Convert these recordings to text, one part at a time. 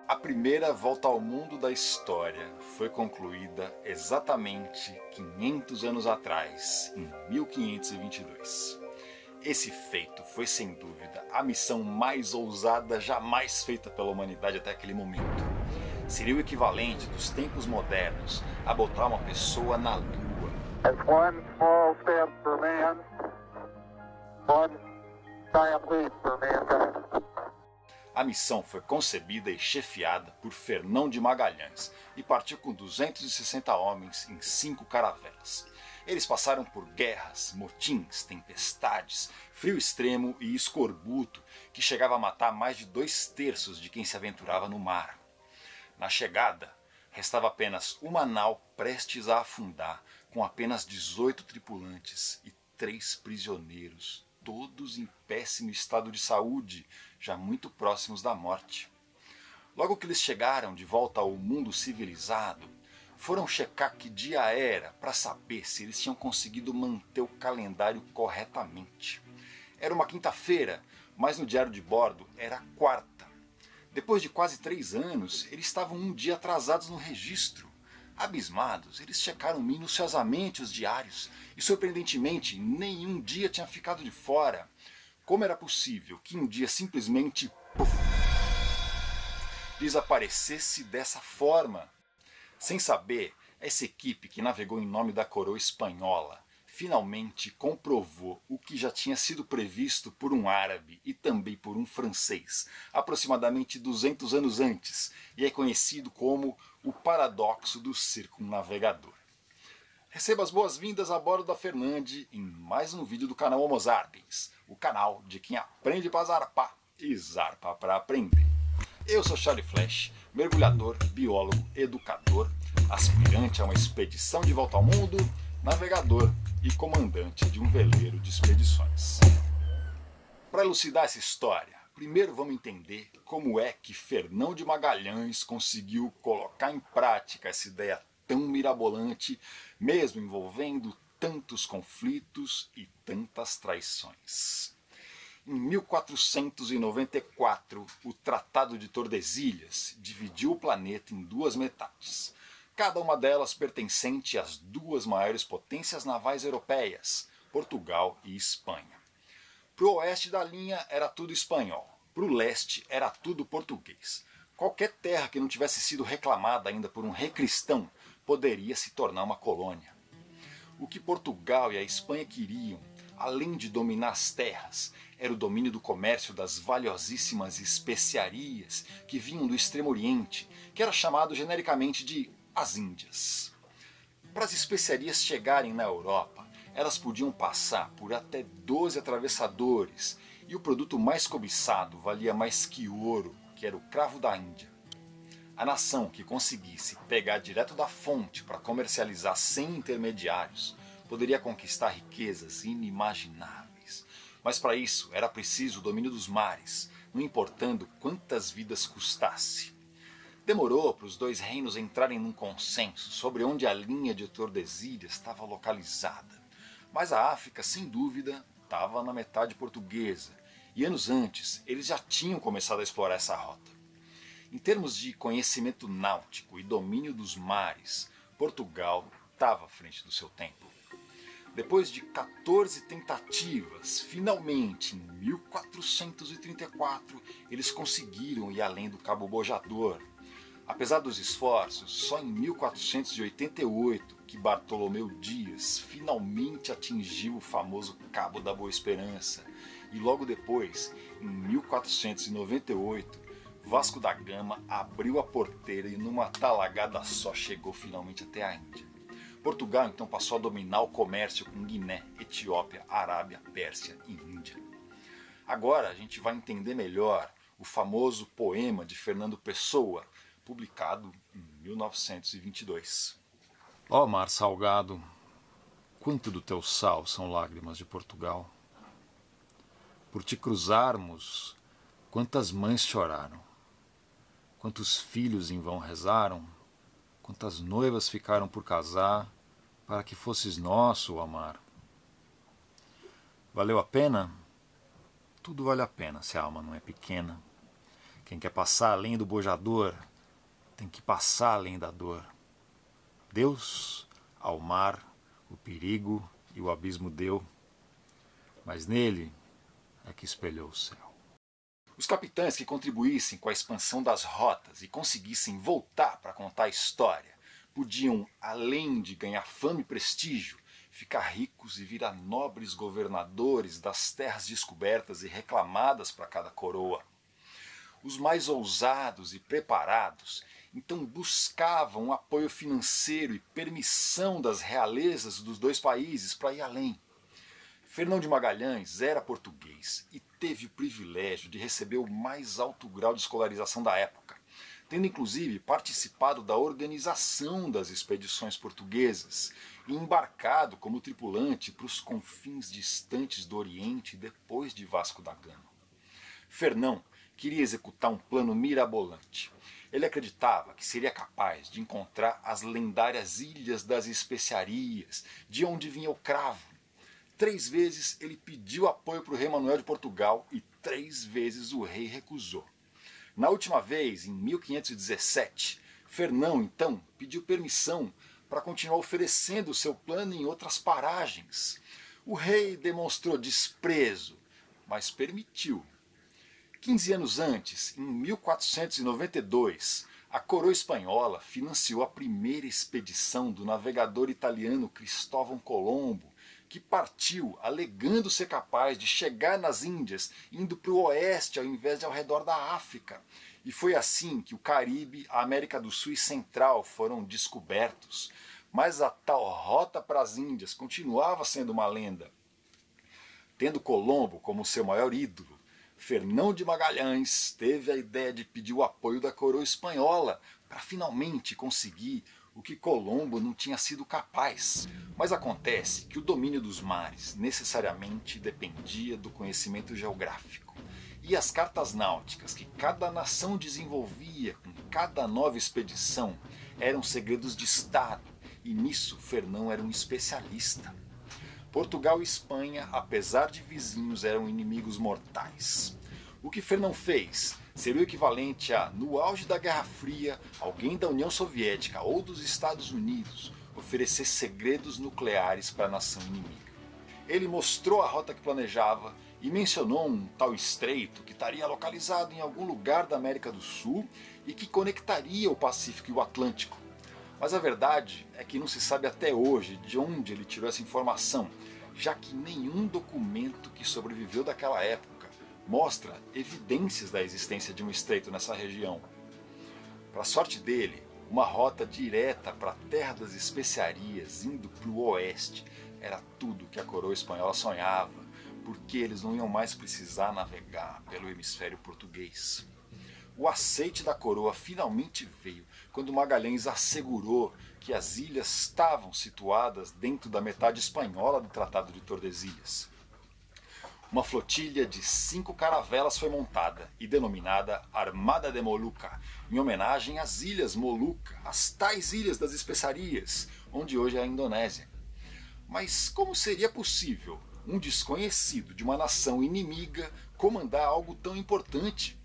A primeira volta ao mundo da história foi concluída exatamente 500 anos atrás, em 1522. Esse feito foi, sem dúvida, a missão mais ousada jamais feita pela humanidade até aquele momento. Seria o equivalente dos tempos modernos a botar uma pessoa na Lua. One small step for man, one giant leap for mankind. A missão foi concebida e chefiada por Fernão de Magalhães e partiu com 260 homens em 5 caravelas. Eles passaram por guerras, motins, tempestades, frio extremo e escorbuto, que chegava a matar mais de 2/3 de quem se aventurava no mar. Na chegada, restava apenas uma nau prestes a afundar, com apenas 18 tripulantes e 3 prisioneiros, todos em péssimo estado de saúde, já muito próximos da morte. Logo que eles chegaram de volta ao mundo civilizado, foram checar que dia era para saber se eles tinham conseguido manter o calendário corretamente. Era uma quinta-feira, mas no diário de bordo era quarta. Depois de quase 3 anos, eles estavam um dia atrasados no registro. Abismados, eles checaram minuciosamente os diários e, surpreendentemente, nenhum dia tinha ficado de fora. Como era possível que um dia simplesmente desaparecesse dessa forma? Sem saber, essa equipe que navegou em nome da coroa espanhola finalmente comprovou o que já tinha sido previsto por um árabe e também por um francês, aproximadamente 200 anos antes, e é conhecido como o paradoxo do circunnavegador. Receba as boas-vindas a bordo da Fernande em mais um vídeo do canal Homo Sapiens, o canal de quem aprende para zarpar e zarpa para aprender. Eu sou Charlie Flash, mergulhador, biólogo, educador, aspirante a uma expedição de volta ao mundo, navegador e comandante de um veleiro de expedições. Para elucidar essa história, primeiro vamos entender como é que Fernão de Magalhães conseguiu colocar em prática essa ideia tão mirabolante, mesmo envolvendo tantos conflitos e tantas traições. Em 1494, o Tratado de Tordesilhas dividiu o planeta em 2 metades, cada uma delas pertencente às 2 maiores potências navais europeias, Portugal e Espanha. Para o oeste da linha era tudo espanhol, para o leste era tudo português. Qualquer terra que não tivesse sido reclamada ainda por um rei cristão poderia se tornar uma colônia. O que Portugal e a Espanha queriam, além de dominar as terras, era o domínio do comércio das valiosíssimas especiarias que vinham do Extremo Oriente, que era chamado genericamente de as Índias. Para as especiarias chegarem na Europa, elas podiam passar por até 12 atravessadores, e o produto mais cobiçado valia mais que ouro, que era o cravo da Índia. A nação que conseguisse pegar direto da fonte para comercializar sem intermediários poderia conquistar riquezas inimagináveis. Mas para isso era preciso o domínio dos mares, não importando quantas vidas custasse. Demorou para os 2 reinos entrarem num consenso sobre onde a linha de Tordesilhas estava localizada. Mas a África, sem dúvida, estava na metade portuguesa, e anos antes eles já tinham começado a explorar essa rota. Em termos de conhecimento náutico e domínio dos mares, Portugal estava à frente do seu tempo. Depois de 14 tentativas, finalmente, em 1434, eles conseguiram ir além do Cabo Bojador. Apesar dos esforços, só em 1488 que Bartolomeu Dias finalmente atingiu o famoso Cabo da Boa Esperança, e logo depois, em 1498, Vasco da Gama abriu a porteira e numa talagada só chegou finalmente até a Índia. Portugal então passou a dominar o comércio com Guiné, Etiópia, Arábia, Pérsia e Índia. Agora a gente vai entender melhor o famoso poema de Fernando Pessoa, publicado em 1922. Ó mar salgado, quanto do teu sal são lágrimas de Portugal. Por te cruzarmos, quantas mães choraram, quantos filhos em vão rezaram, quantas noivas ficaram por casar, para que fosses nosso, ó mar. Valeu a pena? Tudo vale a pena se a alma não é pequena. Quem quer passar além do bojador tem que passar além da dor. Deus, ao mar, o perigo e o abismo deu, mas nele é que espelhou o céu. Os capitães que contribuíssem com a expansão das rotas e conseguissem voltar para contar a história podiam, além de ganhar fama e prestígio, ficar ricos e virar nobres governadores das terras descobertas e reclamadas para cada coroa. Os mais ousados e preparados então buscavam apoio financeiro e permissão das realezas dos dois países para ir além. Fernão de Magalhães era português e teve o privilégio de receber o mais alto grau de escolarização da época, tendo inclusive participado da organização das expedições portuguesas e embarcado como tripulante para os confins distantes do Oriente depois de Vasco da Gama. Fernão queria executar um plano mirabolante. Ele acreditava que seria capaz de encontrar as lendárias Ilhas das Especiarias, de onde vinha o cravo. 3 vezes ele pediu apoio para o rei Manuel de Portugal e 3 vezes o rei recusou. Na última vez, em 1517, Fernão então pediu permissão para continuar oferecendo o seu plano em outras paragens. O rei demonstrou desprezo, mas permitiu. 15 anos antes, em 1492, a coroa espanhola financiou a primeira expedição do navegador italiano Cristóvão Colombo, que partiu alegando ser capaz de chegar nas Índias indo para o oeste ao invés de ao redor da África. E foi assim que o Caribe, a América do Sul e Central foram descobertos. Mas a tal rota para as Índias continuava sendo uma lenda. Tendo Colombo como seu maior ídolo, Fernão de Magalhães teve a ideia de pedir o apoio da coroa espanhola para finalmente conseguir o que Colombo não tinha sido capaz. Mas acontece que o domínio dos mares necessariamente dependia do conhecimento geográfico. E as cartas náuticas que cada nação desenvolvia com cada nova expedição eram segredos de Estado, e nisso Fernão era um especialista. Portugal e Espanha, apesar de vizinhos, eram inimigos mortais. O que Fernão fez seria o equivalente a, no auge da Guerra Fria, alguém da União Soviética ou dos Estados Unidos oferecer segredos nucleares para a nação inimiga. Ele mostrou a rota que planejava e mencionou um tal estreito que estaria localizado em algum lugar da América do Sul e que conectaria o Pacífico e o Atlântico. Mas a verdade é que não se sabe até hoje de onde ele tirou essa informação, já que nenhum documento que sobreviveu daquela época mostra evidências da existência de um estreito nessa região. Para a sorte dele, uma rota direta para a Terra das Especiarias, indo para o oeste, era tudo que a coroa espanhola sonhava, porque eles não iam mais precisar navegar pelo hemisfério português. O aceite da coroa finalmente veio quando Magalhães assegurou que as ilhas estavam situadas dentro da metade espanhola do Tratado de Tordesilhas. Uma flotilha de 5 caravelas foi montada e denominada Armada de Moluca, em homenagem às Ilhas Moluca, as tais Ilhas das Especiarias, onde hoje é a Indonésia. Mas como seria possível um desconhecido de uma nação inimiga comandar algo tão importante?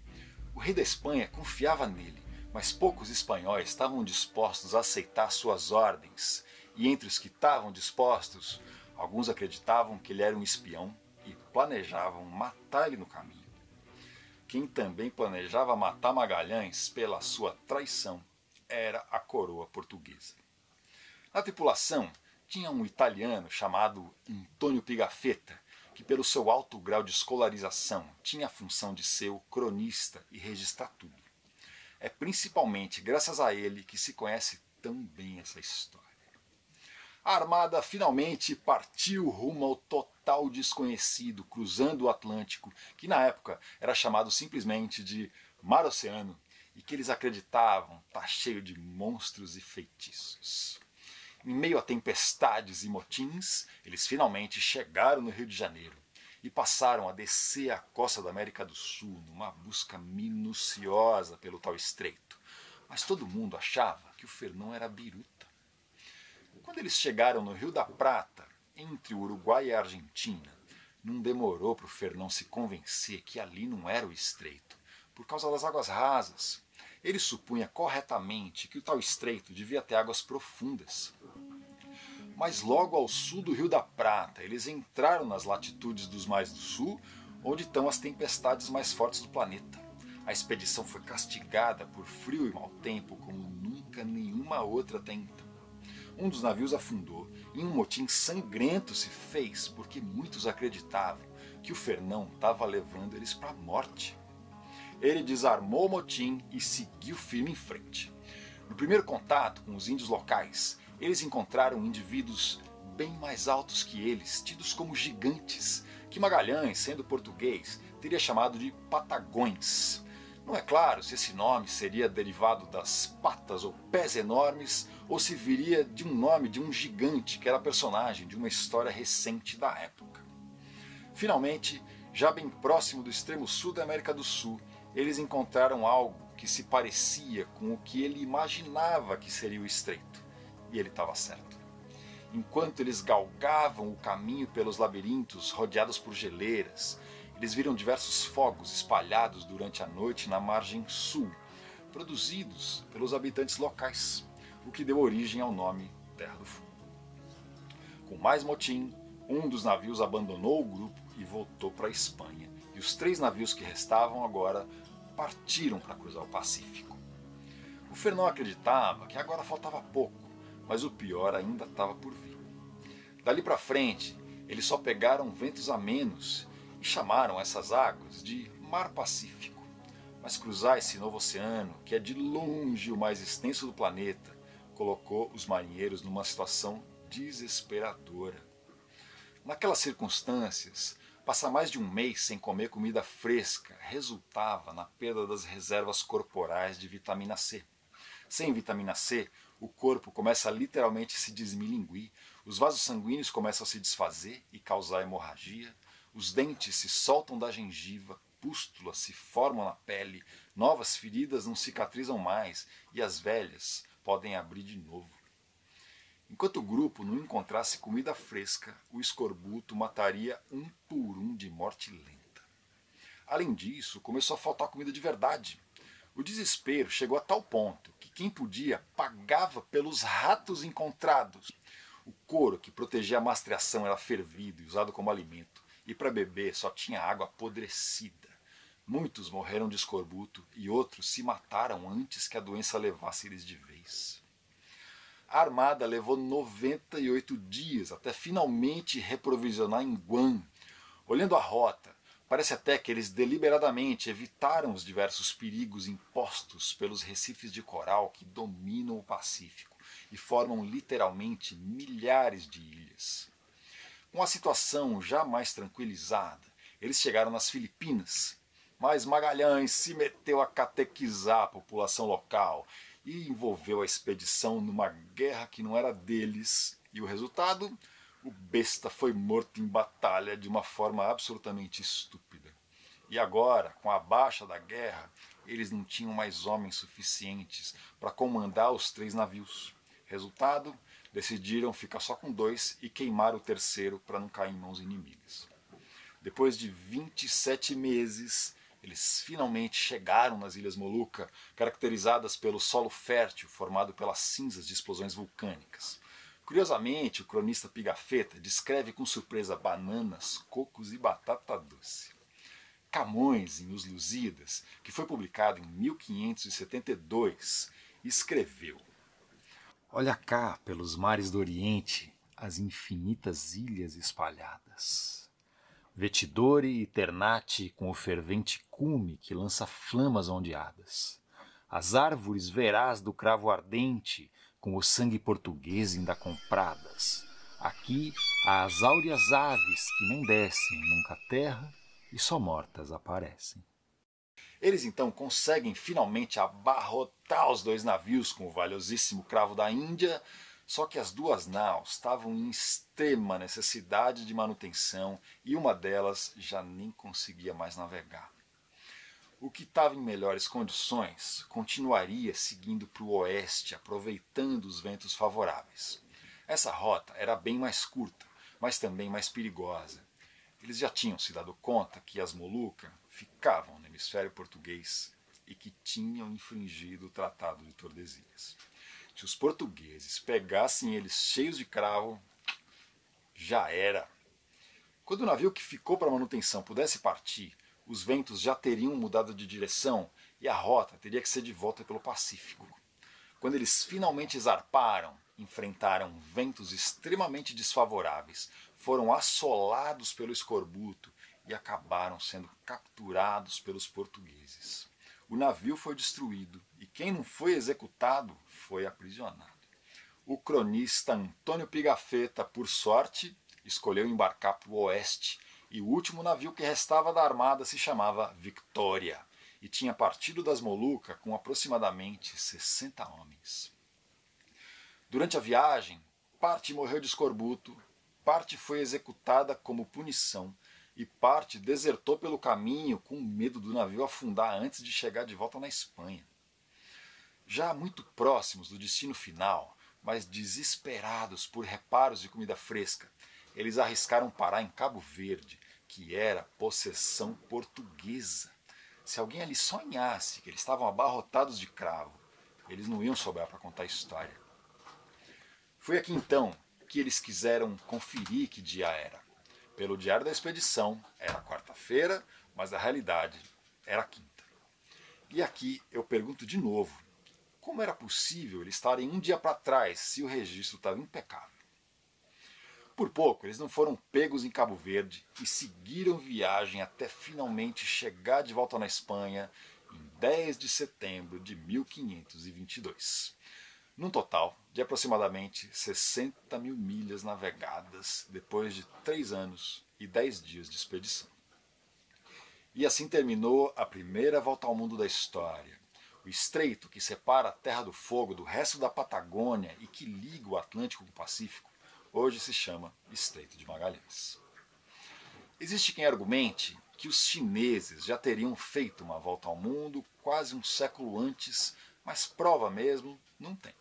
O rei da Espanha confiava nele, mas poucos espanhóis estavam dispostos a aceitar suas ordens. E entre os que estavam dispostos, alguns acreditavam que ele era um espião e planejavam matar ele no caminho. Quem também planejava matar Magalhães pela sua traição era a coroa portuguesa. Na tripulação tinha um italiano chamado Antônio Pigafetta, que pelo seu alto grau de escolarização tinha a função de ser o cronista e registrar tudo. É principalmente graças a ele que se conhece tão bem essa história. A armada finalmente partiu rumo ao total desconhecido, cruzando o Atlântico, que na época era chamado simplesmente de Mar Oceano, e que eles acreditavam estar cheio de monstros e feitiços. Em meio a tempestades e motins, eles finalmente chegaram no Rio de Janeiro e passaram a descer a costa da América do Sul numa busca minuciosa pelo tal estreito. Mas todo mundo achava que o Fernão era biruta. Quando eles chegaram no Rio da Prata, entre o Uruguai e a Argentina, não demorou para o Fernão se convencer que ali não era o estreito, por causa das águas rasas. Ele supunha corretamente que o tal estreito devia ter águas profundas. Mas logo ao sul do Rio da Prata, eles entraram nas latitudes dos mares do sul, onde estão as tempestades mais fortes do planeta. A expedição foi castigada por frio e mau tempo como nunca nenhuma outra até então. Um dos navios afundou e um motim sangrento se fez porque muitos acreditavam que o Fernão estava levando eles para a morte. Ele desarmou o motim e seguiu firme em frente. No primeiro contato com os índios locais, eles encontraram indivíduos bem mais altos que eles, tidos como gigantes, que Magalhães, sendo português, teria chamado de patagões. Não é claro se esse nome seria derivado das patas ou pés enormes, ou se viria de um nome de um gigante que era personagem de uma história recente da época. Finalmente, já bem próximo do extremo sul da América do Sul, eles encontraram algo que se parecia com o que ele imaginava que seria o estreito. E ele estava certo. Enquanto eles galgavam o caminho pelos labirintos rodeados por geleiras, eles viram diversos fogos espalhados durante a noite na margem sul, produzidos pelos habitantes locais, o que deu origem ao nome Terra do Fogo. Com mais motim, um dos navios abandonou o grupo e voltou para a Espanha, e os 3 navios que restavam agora partiram para cruzar o Pacífico. O Fernão acreditava que agora faltava pouco, mas o pior ainda estava por vir. Dali para frente, eles só pegaram ventos a menos e chamaram essas águas de Mar Pacífico. Mas cruzar esse novo oceano, que é de longe o mais extenso do planeta, colocou os marinheiros numa situação desesperadora. Naquelas circunstâncias, passar mais de um mês sem comer comida fresca resultava na perda das reservas corporais de vitamina C. Sem vitamina C, o corpo começa a literalmente se desmilinguir, os vasos sanguíneos começam a se desfazer e causar hemorragia, os dentes se soltam da gengiva, pústulas se formam na pele, novas feridas não cicatrizam mais e as velhas podem abrir de novo. Enquanto o grupo não encontrasse comida fresca, o escorbuto mataria um por um de morte lenta. Além disso, começou a faltar comida de verdade. O desespero chegou a tal ponto que quem podia pagava pelos ratos encontrados. O couro que protegia a mastreação era fervido e usado como alimento, e para beber só tinha água apodrecida. Muitos morreram de escorbuto e outros se mataram antes que a doença levasse eles de vez. A armada levou 98 dias até finalmente reprovisionar em Guam. Olhando a rota, parece até que eles deliberadamente evitaram os diversos perigos impostos pelos recifes de coral que dominam o Pacífico e formam literalmente milhares de ilhas. Com a situação já mais tranquilizada, eles chegaram nas Filipinas, mas Magalhães se meteu a catequizar a população local e envolveu a expedição numa guerra que não era deles, e o resultado? O besta foi morto em batalha de uma forma absolutamente estúpida. E agora, com a baixa da guerra, eles não tinham mais homens suficientes para comandar os 3 navios. Resultado? Decidiram ficar só com 2 e queimar o terceiro para não cair em mãos inimigas. Depois de 27 meses, eles finalmente chegaram nas Ilhas Molucca, caracterizadas pelo solo fértil formado pelas cinzas de explosões vulcânicas. Curiosamente, o cronista Pigafetta descreve com surpresa bananas, cocos e batata doce. Camões, em Os Lusíadas, que foi publicado em 1572, escreveu: "Olha cá, pelos mares do Oriente, as infinitas ilhas espalhadas. Vetidore e Ternate com o fervente cume que lança flamas ondeadas. As árvores verás do cravo ardente, com o sangue português ainda compradas. Aqui há as áureas aves que não descem nunca à terra e só mortas aparecem." Eles então conseguem finalmente abarrotar os 2 navios com o valiosíssimo cravo da Índia, só que as 2 naus estavam em extrema necessidade de manutenção e uma delas já nem conseguia mais navegar. O que estava em melhores condições continuaria seguindo para o oeste, aproveitando os ventos favoráveis. Essa rota era bem mais curta, mas também mais perigosa. Eles já tinham se dado conta que as Molucca ficavam no hemisfério português e que tinham infringido o Tratado de Tordesilhas. Se os portugueses pegassem eles cheios de cravo, já era. Quando o navio que ficou para manutenção pudesse partir, os ventos já teriam mudado de direção e a rota teria que ser de volta pelo Pacífico. Quando eles finalmente zarparam, enfrentaram ventos extremamente desfavoráveis, foram assolados pelo escorbuto e acabaram sendo capturados pelos portugueses. O navio foi destruído e quem não foi executado foi aprisionado. O cronista Antônio Pigafetta, por sorte, escolheu embarcar para o oeste e o último navio que restava da armada se chamava Victoria e tinha partido das Molucas com aproximadamente 60 homens. Durante a viagem, parte morreu de escorbuto, parte foi executada como punição e parte desertou pelo caminho com medo do navio afundar antes de chegar de volta na Espanha. Já muito próximos do destino final, mas desesperados por reparos de comida fresca, eles arriscaram parar em Cabo Verde, que era possessão portuguesa. Se alguém ali sonhasse que eles estavam abarrotados de cravo, eles não iam sobrar para contar a história. Foi aqui então que eles quiseram conferir que dia era. Pelo diário da expedição, era quarta-feira, mas na realidade era quinta. E aqui eu pergunto de novo, como era possível eles estarem um dia para trás se o registro estava impecável? Por pouco, eles não foram pegos em Cabo Verde e seguiram viagem até finalmente chegar de volta na Espanha em 10 de setembro de 1522. Num total de aproximadamente 60 mil milhas navegadas depois de 3 anos e 10 dias de expedição. E assim terminou a primeira volta ao mundo da história. O estreito que separa a Terra do Fogo do resto da Patagônia e que liga o Atlântico com o Pacífico hoje se chama Estreito de Magalhães. Existe quem argumente que os chineses já teriam feito uma volta ao mundo quase um século antes, mas prova mesmo não tem.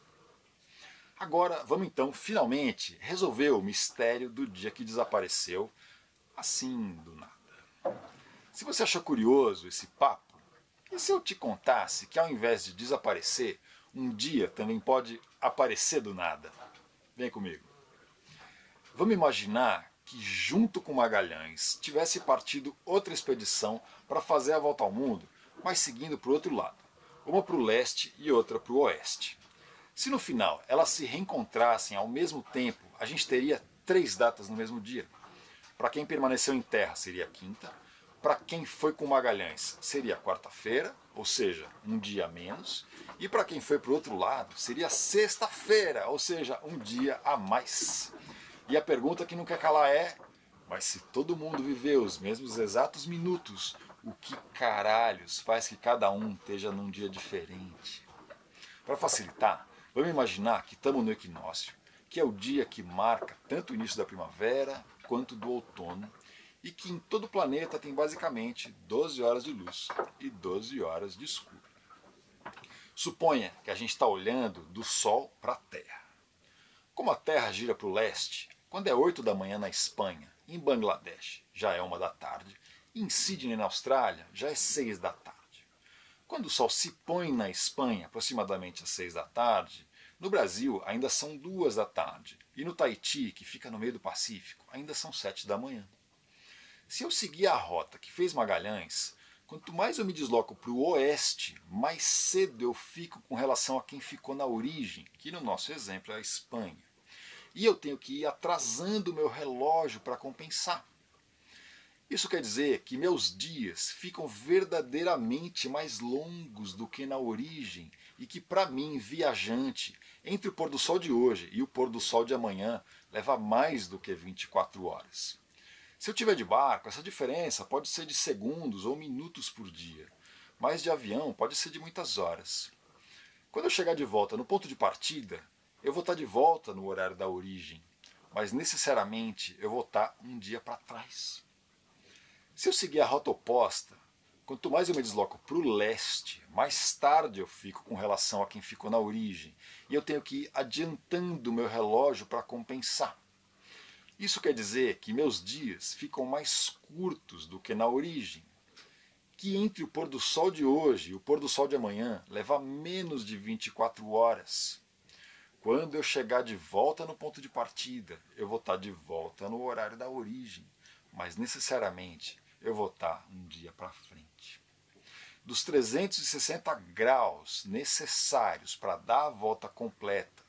Agora vamos então finalmente resolver o mistério do dia que desapareceu, assim do nada. Se você achou curioso esse papo, e se eu te contasse que ao invés de desaparecer, um dia também pode aparecer do nada? Vem comigo. Vamos imaginar que junto com Magalhães tivesse partido outra expedição para fazer a volta ao mundo, mas seguindo para o outro lado, uma para o leste e outra para o oeste. Se no final elas se reencontrassem ao mesmo tempo, a gente teria 3 datas no mesmo dia. Para quem permaneceu em terra seria quinta, para quem foi com Magalhães seria quarta-feira, ou seja, um dia a menos, e para quem foi para o outro lado seria sexta-feira, ou seja, um dia a mais. E a pergunta que não quer calar é, mas se todo mundo viver os mesmos exatos minutos, o que caralhos faz que cada um esteja num dia diferente? Para facilitar, vamos imaginar que estamos no equinócio, que é o dia que marca tanto o início da primavera quanto do outono, e que em todo o planeta tem basicamente 12 horas de luz e 12 horas de escuro. Suponha que a gente está olhando do Sol para a Terra. Como a Terra gira para o leste, quando é 8 da manhã na Espanha, em Bangladesh já é 1 da tarde, e em Sydney, na Austrália, já é 6 da tarde. Quando o Sol se põe na Espanha, aproximadamente às 6 da tarde, no Brasil ainda são 2 da tarde, e no Tahiti, que fica no meio do Pacífico, ainda são 7 da manhã. Se eu seguir a rota que fez Magalhães, quanto mais eu me desloco para o oeste, mais cedo eu fico com relação a quem ficou na origem, que no nosso exemplo é a Espanha. E eu tenho que ir atrasando o meu relógio para compensar. Isso quer dizer que meus dias ficam verdadeiramente mais longos do que na origem e que para mim, viajante, entre o pôr do sol de hoje e o pôr do sol de amanhã, leva mais do que 24 horas. Se eu estiver de barco, essa diferença pode ser de segundos ou minutos por dia, mas de avião pode ser de muitas horas. Quando eu chegar de volta no ponto de partida, eu vou estar de volta no horário da origem, mas necessariamente eu vou estar um dia para trás. Se eu seguir a rota oposta, quanto mais eu me desloco para o leste, mais tarde eu fico com relação a quem ficou na origem, e eu tenho que ir adiantando o meu relógio para compensar. Isso quer dizer que meus dias ficam mais curtos do que na origem. que entre o pôr do sol de hoje e o pôr do sol de amanhã leva menos de 24 horas. Quando eu chegar de volta no ponto de partida, eu vou estar de volta no horário da origem, mas necessariamente eu vou estar um dia para frente. Dos 360 graus necessários para dar a volta completa,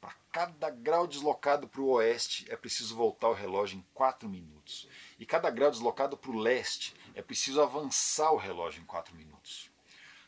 para cada grau deslocado para o oeste é preciso voltar o relógio em 4 minutos. E cada grau deslocado para o leste é preciso avançar o relógio em 4 minutos.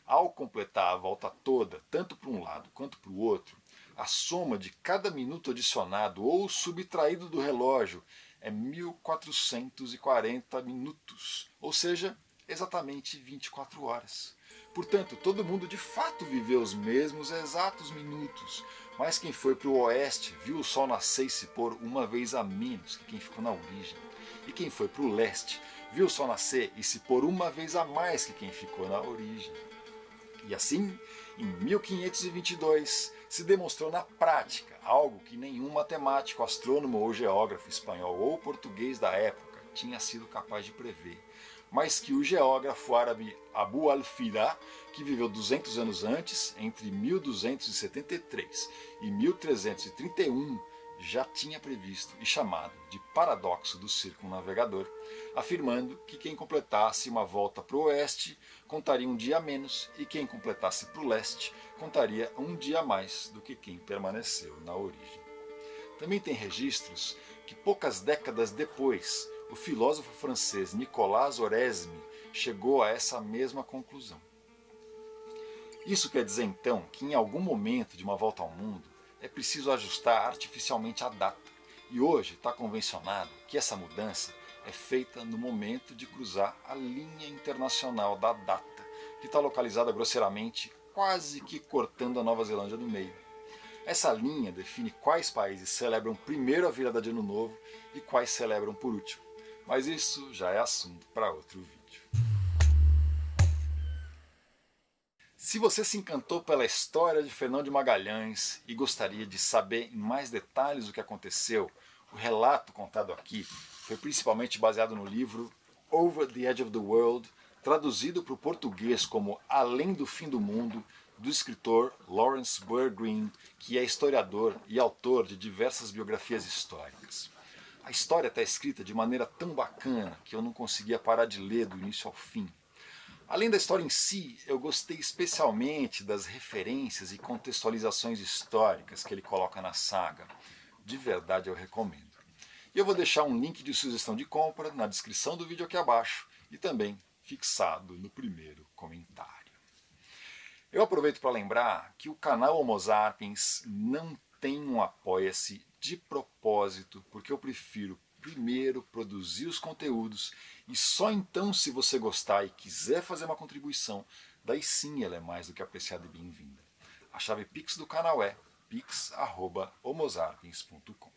Ao completar a volta toda, tanto para um lado quanto para o outro, a soma de cada minuto adicionado ou subtraído do relógio é 1440 minutos, ou seja, exatamente 24 horas. Portanto, todo mundo de fato viveu os mesmos exatos minutos, mas quem foi para o oeste viu o sol nascer e se pôr uma vez a menos que quem ficou na origem. E quem foi para o leste viu o sol nascer e se pôr uma vez a mais que quem ficou na origem. E assim, em 1522, se demonstrou na prática algo que nenhum matemático, astrônomo ou geógrafo espanhol ou português da época tinha sido capaz de prever, mas que o geógrafo árabe Abu al-Fida, que viveu 200 anos antes, entre 1273 e 1331, já tinha previsto e chamado de paradoxo do circunnavegador, afirmando que quem completasse uma volta para o oeste contaria um dia a menos e quem completasse para o leste contaria um dia a mais do que quem permaneceu na origem. Também tem registros que poucas décadas depois, o filósofo francês Nicolas Oresme chegou a essa mesma conclusão. Isso quer dizer então que em algum momento de uma volta ao mundo é preciso ajustar artificialmente a data, e hoje está convencionado que essa mudança é feita no momento de cruzar a linha internacional da data, que está localizada grosseiramente quase que cortando a Nova Zelândia no meio. Essa linha define quais países celebram primeiro a virada de Ano Novo e quais celebram por último, mas isso já é assunto para outro vídeo. Se você se encantou pela história de Fernão de Magalhães e gostaria de saber em mais detalhes o que aconteceu, o relato contado aqui foi principalmente baseado no livro Over the Edge of the World, traduzido para o português como Além do Fim do Mundo, do escritor Lawrence Burr Green, que é historiador e autor de diversas biografias históricas. A história está escrita de maneira tão bacana que eu não conseguia parar de ler do início ao fim. Além da história em si, eu gostei especialmente das referências e contextualizações históricas que ele coloca na saga. De verdade eu recomendo. E eu vou deixar um link de sugestão de compra na descrição do vídeo aqui abaixo e também fixado no primeiro comentário. Eu aproveito para lembrar que o canal Homo Sapiens não tem um apoia-se de propósito, porque eu prefiro primeiro produzir os conteúdos e só então, se você gostar e quiser fazer uma contribuição, daí sim ela é mais do que apreciada e bem-vinda. A chave Pix do canal é pix@homosapiens.com.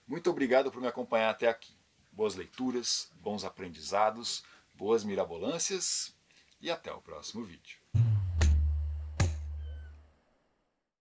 Muito obrigado por me acompanhar até aqui. Boas leituras, bons aprendizados, boas mirabolâncias e até o próximo vídeo.